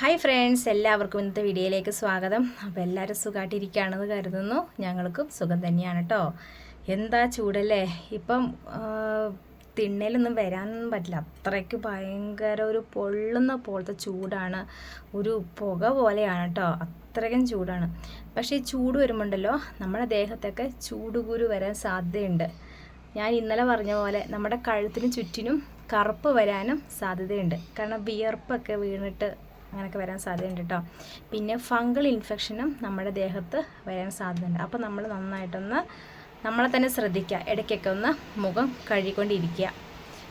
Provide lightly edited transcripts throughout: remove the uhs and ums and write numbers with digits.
Hi friends, എല്ലാവർക്കും ഇന്നത്തെ വീഡിയോയിലേക്ക് സ്വാഗതം. അപ്പോൾ എല്ലാവരും സുഖമായിട്ടിരിക്കുകയാണെന്ന് കരുതുന്നു. ഞങ്ങൾക്കും സുഖം തന്നെയാണ് കേട്ടോ. എന്താ ചൂടല്ലേ ഇപ്പം. തിണ്ണയിലൊന്നും വരാനൊന്നും പറ്റില്ല, അത്രയ്ക്ക് ഭയങ്കര ഒരു പൊള്ളുന്ന പോലത്തെ ചൂടാണ്, ഒരു പുക പോലെയാണ് കേട്ടോ, അത്രയ്ക്കും ചൂടാണ്. പക്ഷേ ഈ ചൂട് വരുമ്പോണ്ടല്ലോ നമ്മുടെ ദേഹത്തൊക്കെ ചൂടുകുരു വരാൻ സാധ്യതയുണ്ട്. ഞാൻ ഇന്നലെ പറഞ്ഞ പോലെ നമ്മുടെ കഴുത്തിന് ചുറ്റിനും കറുപ്പ് വരാനും സാധ്യതയുണ്ട്. കാരണം വിയർപ്പൊക്കെ വീണിട്ട് അങ്ങനെയൊക്കെ വരാൻ സാധ്യതയുണ്ട് കേട്ടോ. പിന്നെ ഫംഗൽ ഇൻഫെക്ഷനും നമ്മുടെ ദേഹത്ത് വരാൻ സാധ്യതയുണ്ട്. അപ്പോൾ നമ്മൾ നന്നായിട്ടൊന്ന് നമ്മളെ തന്നെ ശ്രദ്ധിക്കുക, ഇടയ്ക്കൊക്കെ ഒന്ന് മുഖം കഴുകിക്കൊണ്ടിരിക്കുക.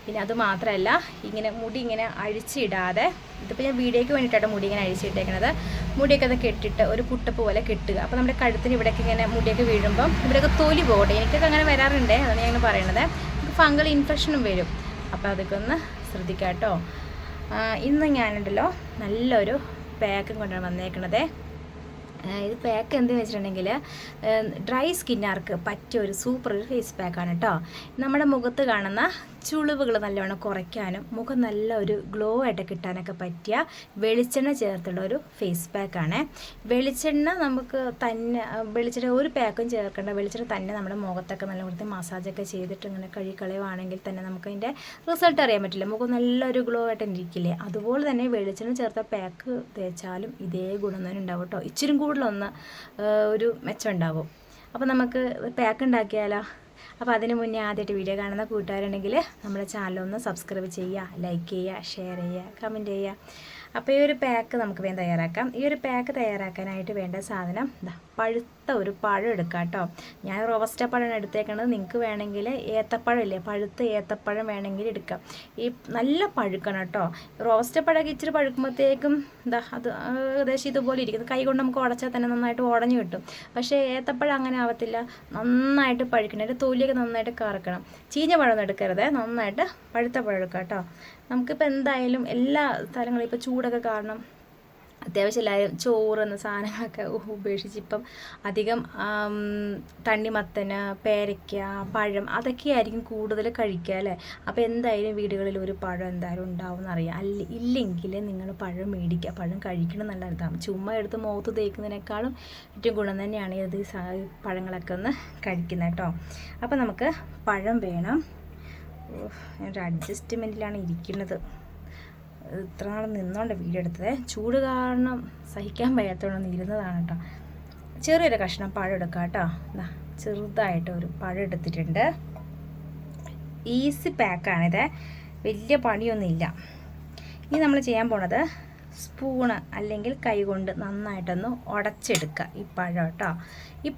പിന്നെ അത് മാത്രമല്ല, ഇങ്ങനെ മുടി ഇങ്ങനെ അഴിച്ചിടാതെ, ഇതിപ്പോൾ ഞാൻ വീഡിയോയ്ക്ക് വേണ്ടിയിട്ടാണ് മുടി ഇങ്ങനെ അഴിച്ചിട്ടേക്കണത്. മുടിയൊക്കെ അത് കെട്ടിട്ട് ഒരു പുട്ടപ്പ് പോലെ കെട്ടുക. അപ്പോൾ നമ്മുടെ കഴുത്തിന് ഇവിടെയൊക്കെ ഇങ്ങനെ മുടിയൊക്കെ വീഴുമ്പം ഇവിടെയൊക്കെ തൊലി പോകട്ടെ. എനിക്കൊക്കെ അങ്ങനെ വരാറുണ്ട്, അതാണ് ഞാൻ പറയണത്. ഫംഗൽ ഇൻഫെക്ഷനും വരും. അപ്പോൾ അതൊക്കെ ഒന്ന് ശ്രദ്ധിക്കുക കേട്ടോ. ഇന്ന് ഞാനുണ്ടല്ലോ നല്ലൊരു പാക്കും കൊണ്ടാണ് വന്നേക്കണത്. ഇത് പാക്ക് എന്തെന്ന് വെച്ചിട്ടുണ്ടെങ്കിൽ ഡ്രൈ സ്കിന്നുകാർക്ക് പറ്റിയ ഒരു സൂപ്പർ ഒരു ഫേസ് പാക്കാണ് കേട്ടോ. നമ്മുടെ മുഖത്ത് കാണുന്ന ചുളിവുകൾ നല്ലവണ്ണം കുറയ്ക്കാനും മുഖം നല്ല ഒരു ഗ്ലോ ആയിട്ട് കിട്ടാനൊക്കെ പറ്റിയ വെളിച്ചെണ്ണ ചേർത്തുള്ള ഒരു ഫേസ് പാക്കാണ്. വെളിച്ചെണ്ണ നമുക്ക് തന്നെ, വെളിച്ചെണ്ണ ഒരു പാക്കും ചേർക്കേണ്ട, വെളിച്ചെണ്ണ തന്നെ നമ്മുടെ മുഖത്തൊക്കെ നല്ല വൃത്തി മസാജൊക്കെ ചെയ്തിട്ട് ഇങ്ങനെ കഴുകിക്കളയുവാണെങ്കിൽ തന്നെ നമുക്കതിൻ്റെ റിസൾട്ട് അറിയാൻ പറ്റില്ല. മുഖം നല്ലൊരു ഗ്ലോ ആയിട്ട് ഇരിക്കില്ലേ, അതുപോലെ തന്നെ വെളിച്ചെണ്ണ ചേർത്ത പാക്ക് തേച്ചാലും ഇതേ ഗുണം തന്നെ ഉണ്ടാവും കേട്ടോ. ഇച്ചിരി കൂടുതലൊന്ന് ഒരു മെച്ചം ഉണ്ടാവും. അപ്പോൾ നമുക്ക് പാക്ക് ഉണ്ടാക്കിയാലോ? അപ്പോൾ അതിന് മുന്നേ ആദ്യമായിട്ട് വീഡിയോ കാണുന്ന കൂട്ടുകാരുണ്ടെങ്കിൽ നമ്മുടെ ചാനലൊന്ന് സബ്സ്ക്രൈബ് ചെയ്യുക, ലൈക്ക് ചെയ്യുക, ഷെയർ ചെയ്യുക, കമൻറ്റ് ചെയ്യുക. അപ്പോൾ ഈ ഒരു പാക്ക് നമുക്ക് വേഗം തയ്യാറാക്കാം. ഈ ഒരു പാക്ക് തയ്യാറാക്കാനായിട്ട് വേണ്ട സാധനം പഴുത്ത ഒരു പഴം എടുക്കുക കേട്ടോ. ഞാൻ റോബസ്റ്റ പഴമാണ് എടുത്തേക്കണത്. നിങ്ങൾക്ക് വേണമെങ്കിൽ ഏത്തപ്പഴം ഇല്ലേ, പഴുത്ത ഏത്തപ്പഴം വേണമെങ്കിൽ എടുക്കാം. ഈ നല്ല പഴുക്കണം കേട്ടോ. റോബസ്റ്റ പഴമൊക്കെ ഇച്ചിരി പഴുക്കുമ്പോഴത്തേക്കും അത് ഏകദേശം ഇതുപോലെ ഇരിക്കുന്നത്, കൈ കൊണ്ട് നമുക്ക് ഉടച്ചാൽ തന്നെ നന്നായിട്ട് ഉടഞ്ഞു കിട്ടും. പക്ഷേ ഏത്തപ്പഴം അങ്ങനെ ആവത്തില്ല, നന്നായിട്ട് പഴുക്കണം. അതിൻ്റെ തൊലിയൊക്കെ നന്നായിട്ട് കറക്കണം. ചീഞ്ഞ പഴമൊന്നും എടുക്കരുത്, നന്നായിട്ട് പഴുത്ത പഴം എടുക്കുക കേട്ടോ. നമുക്കിപ്പോൾ എന്തായാലും എല്ലാ സ്ഥലങ്ങളും ഇപ്പോൾ ചൂടൊക്കെ കാരണം അത്യാവശ്യം എല്ലാവരും ചോറ് എന്ന സാധനങ്ങളൊക്കെ ഉപേക്ഷിച്ച് ഇപ്പം അധികം തണ്ണിമത്തന്, പേരയ്ക്ക, പഴം അതൊക്കെയായിരിക്കും കൂടുതൽ കഴിക്കുക അല്ലേ. അപ്പോൾ എന്തായാലും വീടുകളിൽ ഒരു പഴം എന്തായാലും ഉണ്ടാവും എന്നറിയാം. ഇല്ലെങ്കിൽ നിങ്ങൾ പഴം മേടിക്കുക, പഴം കഴിക്കണം നല്ലതാണ്. ചുമ്മാ എടുത്ത് മുഖത്ത് തേക്കുന്നതിനേക്കാളും ഏറ്റവും ഗുണം തന്നെയാണ് ഇത് പഴങ്ങളൊക്കെ ഒന്ന് കഴിക്കുന്നത് കേട്ടോ. അപ്പോൾ നമുക്ക് പഴം വേണം. ഞാനൊരു അഡ്ജസ്റ്റ്മെൻറ്റിലാണ് ഇരിക്കുന്നത്. ഇത്ര നാൾ നിന്നോണ്ട് വീഡിയോ എടുത്തത്, ചൂട് കാരണം സഹിക്കാൻ വയ്യാത്തോണ്ട് ഇരുന്നതാണ് കേട്ടോ. ചെറിയൊരു കഷ്ണം പഴം എടുക്കാം കേട്ടോ. ചെറുതായിട്ട് ഒരു പഴം എടുത്തിട്ടുണ്ട്. ഈസി പാക്കാണിത്, വലിയ പണിയൊന്നുമില്ല. ഇനി നമ്മൾ ചെയ്യാൻ പോണത് സ്പൂണ് അല്ലെങ്കിൽ കൈ കൊണ്ട് നന്നായിട്ടൊന്ന് ഉടച്ചെടുക്കുക ഈ പഴം കേട്ടോ. ഈ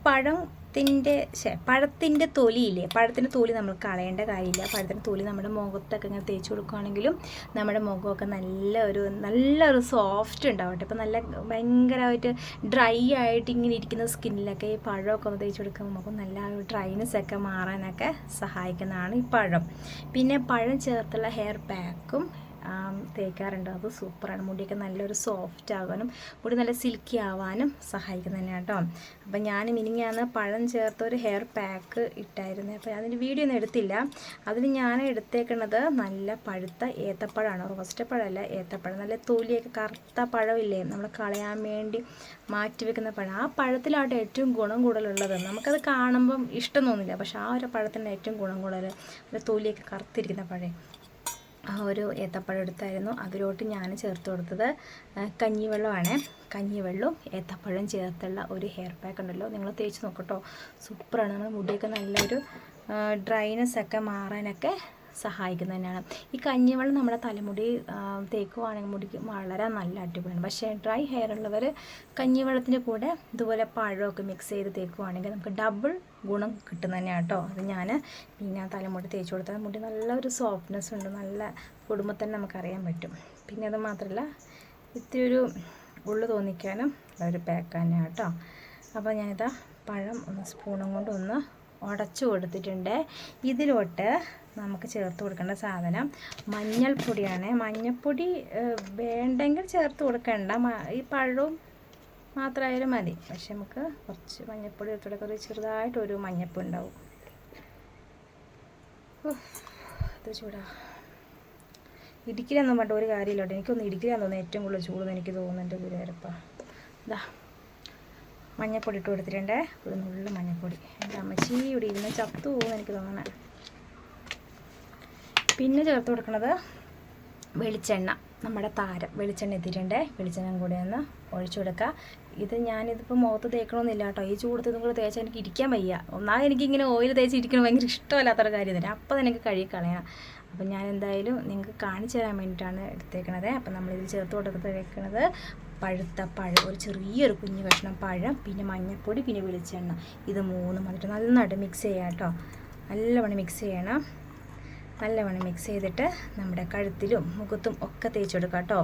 പഴത്തിൻ്റെ തൊലിയില്ലേ, പഴത്തിൻ്റെ തൊലി നമ്മൾ കളയേണ്ട കാര്യമില്ല. പഴത്തിൻ്റെ തൊലി നമ്മുടെ മുഖത്തൊക്കെ ഇങ്ങനെ തേച്ച് കൊടുക്കുകയാണെങ്കിലും നമ്മുടെ മുഖമൊക്കെ നല്ലൊരു സോഫ്റ്റ് ഉണ്ടാവട്ടെ. ഇപ്പം നല്ല ഭയങ്കരമായിട്ട് ഡ്രൈ ആയിട്ട് ഇങ്ങനെ ഇരിക്കുന്ന സ്കിന്നിലൊക്കെ ഈ പഴമൊക്കെ ഒന്ന് തേച്ച് കൊടുക്കുമ്പോൾ നമുക്ക് നല്ല ഒരു ഡ്രൈനെസ് ഒക്കെ മാറാനൊക്കെ സഹായിക്കുന്നതാണ് ഈ പഴം. പിന്നെ പഴം ചേർത്തുള്ള ഹെയർ പാക്കും തേക്കാറുണ്ട്, അത് സൂപ്പറാണ്. മുടിയൊക്കെ നല്ലൊരു സോഫ്റ്റ് ആകാനും മുടി നല്ല സിൽക്കി ആവാനും സഹായിക്കുന്നത് തന്നെയാണ് കേട്ടോ. അപ്പം ഞാൻ മിനിഞ്ഞാന്ന് പഴം ചേർത്തൊരു ഹെയർ പാക്ക് ഇട്ടായിരുന്നു. അപ്പോൾ അതിൻ്റെ വീഡിയോ ഒന്നും എടുത്തില്ല. അതിന് ഞാൻ എടുത്തേക്കുന്നത് നല്ല പഴുത്ത ഏത്തപ്പഴമാണ്, റോസ്റ്റ് പഴമല്ല, ഏത്തപ്പഴം. നല്ല തൊലിയൊക്കെ കറുത്ത പഴമില്ലേ, നമ്മൾ കളയാൻ വേണ്ടി മാറ്റി വെക്കുന്ന പഴം. ആ പഴത്തിലായിട്ട് ഏറ്റവും ഗുണം കൂടുതലുള്ളത്. നമുക്കത് കാണുമ്പം ഇഷ്ടം തോന്നില്ല, പക്ഷെ ആ ഒരു പഴത്തിൻ്റെ ഏറ്റവും ഗുണം കൂടുതൽ നല്ല തൊലിയൊക്കെ കറുത്തിരിക്കുന്ന പഴം. ആ ഒരു ഏത്തപ്പഴം എടുത്തായിരുന്നു. അതിലോട്ട് ഞാൻ ചേർത്ത് കൊടുത്തത് കഞ്ഞിവെള്ളമാണ്. കഞ്ഞിവെള്ളവും ഏത്തപ്പഴം ചേർത്തുള്ള ഒരു ഹെയർ പാക്ക് ഉണ്ടല്ലോ, നിങ്ങൾ തേച്ച് നോക്കട്ടോ, സൂപ്പറാണ്. നമ്മുടെ മുടിയൊക്കെ നല്ലൊരു ഡ്രൈനെസ് ഒക്കെ മാറാനൊക്കെ സഹായിക്കുന്നത് തന്നെയാണ്. ഈ കഞ്ഞിവെള്ളം നമ്മുടെ തലമുടി തേക്കുവാണെങ്കിൽ മുടിക്ക് വളരെ നല്ല അടിപൊളിയാണ്. പക്ഷേ ഡ്രൈ ഹെയർ ഉള്ളവർ കഞ്ഞിവെള്ളത്തിൻ്റെ കൂടെ ഇതുപോലെ പഴമൊക്കെ മിക്സ് ചെയ്ത് തേക്കുവാണെങ്കിൽ നമുക്ക് ഡബിൾ ഗുണം കിട്ടുന്ന തന്നെയാണ് കേട്ടോ. അത് ഞാൻ പിന്നെ തലമുടി തേച്ച് കൊടുത്താൽ മുടി നല്ലൊരു സോഫ്റ്റ്നെസ് ഉണ്ട്, നല്ല കുടുംബം തന്നെ നമുക്കറിയാൻ പറ്റും. പിന്നെ അത് മാത്രമല്ല ഇത്തിരി ഒരു ഉള്ളു തോന്നിക്കാനും ഒരു പാക്ക് തന്നെയാണ് കേട്ടോ. അപ്പോൾ ഞാനിതാ പഴം ഒന്ന് സ്പൂണും കൊണ്ട് ഒന്ന് ഉടച്ചു കൊടുത്തിട്ടുണ്ട്. ഇതിലോട്ട് നമുക്ക് ചേർത്ത് കൊടുക്കേണ്ട സാധനം മഞ്ഞൾപ്പൊടിയാണ്. മഞ്ഞൾപ്പൊടി വേണ്ടെങ്കിൽ ചേർത്ത് കൊടുക്കേണ്ട, ഈ പഴവും മാത്രമായാലും മതി. പക്ഷെ നമുക്ക് കുറച്ച് മഞ്ഞൾപ്പൊടി ചേർത്ത് ഒരു ചെറുതായിട്ടൊരു മഞ്ഞപ്പ് ഉണ്ടാവും. ഇത് ചൂടാ. ഇടിക്കില്ലെന്നും പറഞ്ഞിട്ട് ഒരു കാര്യമില്ല കേട്ടോ. എനിക്കൊന്ന് ഇടിക്കില്ലാന്ന് തോന്നുന്നു, ഏറ്റവും കൂടുതൽ ചൂടെന്ന് എനിക്ക് തോന്നുന്നുണ്ട് ഗുരുവായൂരപ്പ. ഇതാ മഞ്ഞപ്പൊടി ഇട്ട് കൊടുത്തിട്ടുണ്ട്, ഒരു നുള്ള മഞ്ഞപ്പൊടി. എൻ്റെ അമ്മച്ചി ഇവിടെ ഇരുന്ന് ചത്തു പോകുമെന്ന് എനിക്ക് തോന്നണേ. പിന്നെ ചേർത്ത് കൊടുക്കുന്നത് വെളിച്ചെണ്ണ, നമ്മുടെ താരം വെളിച്ചെണ്ണ എത്തിയിട്ടുണ്ട്. വെളിച്ചെണ്ണ കൂടെ ഒന്ന് ഒഴിച്ചു കൊടുക്കുക. ഞാനിതിപ്പോൾ മുഖത്ത് തേക്കണമെന്നില്ല കേട്ടോ. ഈ ചൂടത്ത് ഇതും കൂടെ തേച്ചാൽ എനിക്ക് ഇരിക്കാൻ വയ്യ. ഒന്നാമത് എനിക്കിങ്ങനെ ഓയിൽ തേച്ച് ഇരിക്കണം ഭയങ്കര ഇഷ്ടമല്ലാത്തൊരു കാര്യം തന്നെ. അപ്പോൾ തന്നെ എനിക്ക് കഴുകി കളയണം. അപ്പം ഞാൻ എന്തായാലും നിങ്ങൾക്ക് കാണിച്ചു തരാൻ വേണ്ടിയിട്ടാണ് എടുത്തേക്കണത്. അപ്പം നമ്മളിതിൽ ചേർത്ത് കൊടുത്തേക്കണത് പഴുത്ത പഴം, ഒരു ചെറിയൊരു കുഞ്ഞു കഷ്ണം പഴം, പിന്നെ മഞ്ഞൾപ്പൊടി, പിന്നെ വെളിച്ചെണ്ണ. ഇത് മൂന്നും വന്നിട്ട് നന്നായിട്ട് മിക്സ് ചെയ്യാം കേട്ടോ. നല്ലവണ്ണം മിക്സ് ചെയ്യണം. നല്ലവണ്ണം മിക്സ് ചെയ്തിട്ട് നമ്മുടെ കഴുത്തിലും മുഖത്തും ഒക്കെ തേച്ച് കൊടുക്കുക കേട്ടോ.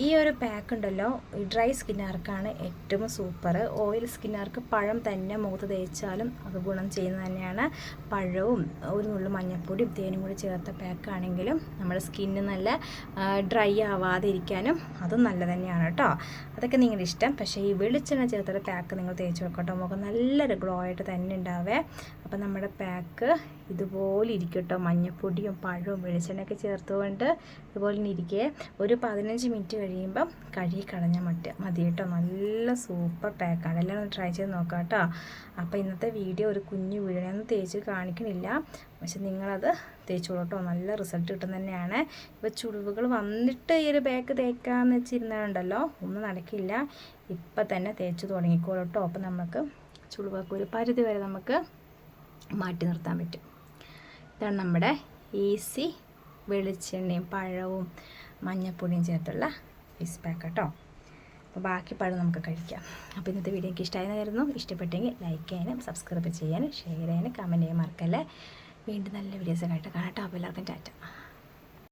ഈ ഒരു പാക്ക് ഉണ്ടല്ലോ, ഈ ഡ്രൈ സ്കിന്നുകാർക്കാണ് ഏറ്റവും സൂപ്പർ. ഓയിൽ സ്കിന്നുകാർക്ക് പഴം തന്നെ മുഖത്ത് തേച്ചാലും അത് ഗുണം ചെയ്യുന്നത് തന്നെയാണ്. പഴവും ഒരു നുള്ളു മഞ്ഞൾപ്പൊടിയും തേനും കൂടി ചേർത്ത പാക്കാണെങ്കിലും നമ്മുടെ സ്കിന്ന് നല്ല ഡ്രൈ ആവാതെ ഇരിക്കാനും അതും നല്ല തന്നെയാണ് കേട്ടോ. അതൊക്കെ നിങ്ങളുടെ ഇഷ്ടം. പക്ഷേ ഈ വെളിച്ചെണ്ണ ചേർത്തൊരു പാക്ക് നിങ്ങൾ തേച്ച് കൊടുക്കട്ടോ, മുഖം നല്ലൊരു ഗ്ലോ ആയിട്ട് തന്നെ ഉണ്ടാവേ. അപ്പം നമ്മുടെ പാക്ക് ഇതുപോലെ ഇരിക്കും കേട്ടോ. മഞ്ഞൾപ്പൊടിയും പഴവും വെളിച്ചെണ്ണയൊക്കെ ചേർത്തുകൊണ്ട് ഇതുപോലെ ഇരിക്കുക. ഒരു 15 മിനിറ്റ് കഴിയുമ്പം കഴുകി കളഞ്ഞാൽ മതി കേട്ടോ. നല്ല സൂപ്പർ പാക്കാണ്. എല്ലാം ഒന്ന് ട്രൈ ചെയ്ത് നോക്കാം കേട്ടോ. അപ്പോൾ ഇന്നത്തെ വീഡിയോ ഒരു കുഞ്ഞു വീഡിയോ, ഒന്നും തേച്ച് കാണിക്കണില്ല, പക്ഷെ നിങ്ങളത് തേച്ചോളൂ കേട്ടോ. നല്ല റിസൾട്ട് കിട്ടും തന്നെയാണ്. ഇപ്പോൾ ചുളിവുകൾ വന്നിട്ട് ഈ ഒരു പാക്ക് തേക്കാമെന്ന് വെച്ചിരുന്നുണ്ടല്ലോ, ഒന്നും നടക്കില്ല. ഇപ്പം തന്നെ തേച്ച് തുടങ്ങിക്കോളൂ കേട്ടോ. അപ്പം നമുക്ക് ചുളിവൊക്കെ ഒരു പരിധി വരെ നമുക്ക് മാറ്റി നിർത്താൻ പറ്റും. ഇതാണ് നമ്മുടെ ഈസി വെളിച്ചെണ്ണയും പഴവും മഞ്ഞൾപ്പൊടിയും ചേർത്തുള്ള ഫേസ് പാക്ക് കേട്ടോ. അപ്പോൾ ബാക്കി പഴം നമുക്ക് കഴിക്കാം. അപ്പോൾ ഇന്നത്തെ വീഡിയോ എനിക്ക് ഇഷ്ടമായിരുന്നു. ഇഷ്ടപ്പെട്ടെങ്കിൽ ലൈക്ക് ചെയ്യാനും സബ്സ്ക്രൈബ് ചെയ്യാനും ഷെയർ ചെയ്യാനും കമൻറ്റ് ചെയ്യാൻ മറക്കല്ലേ. വീണ്ടും നല്ല വീഡിയോസൊക്കെ ആയിട്ട് കാണാം കേട്ടോ. അപ്പോൾ എല്ലാവർക്കും ടാറ്റ.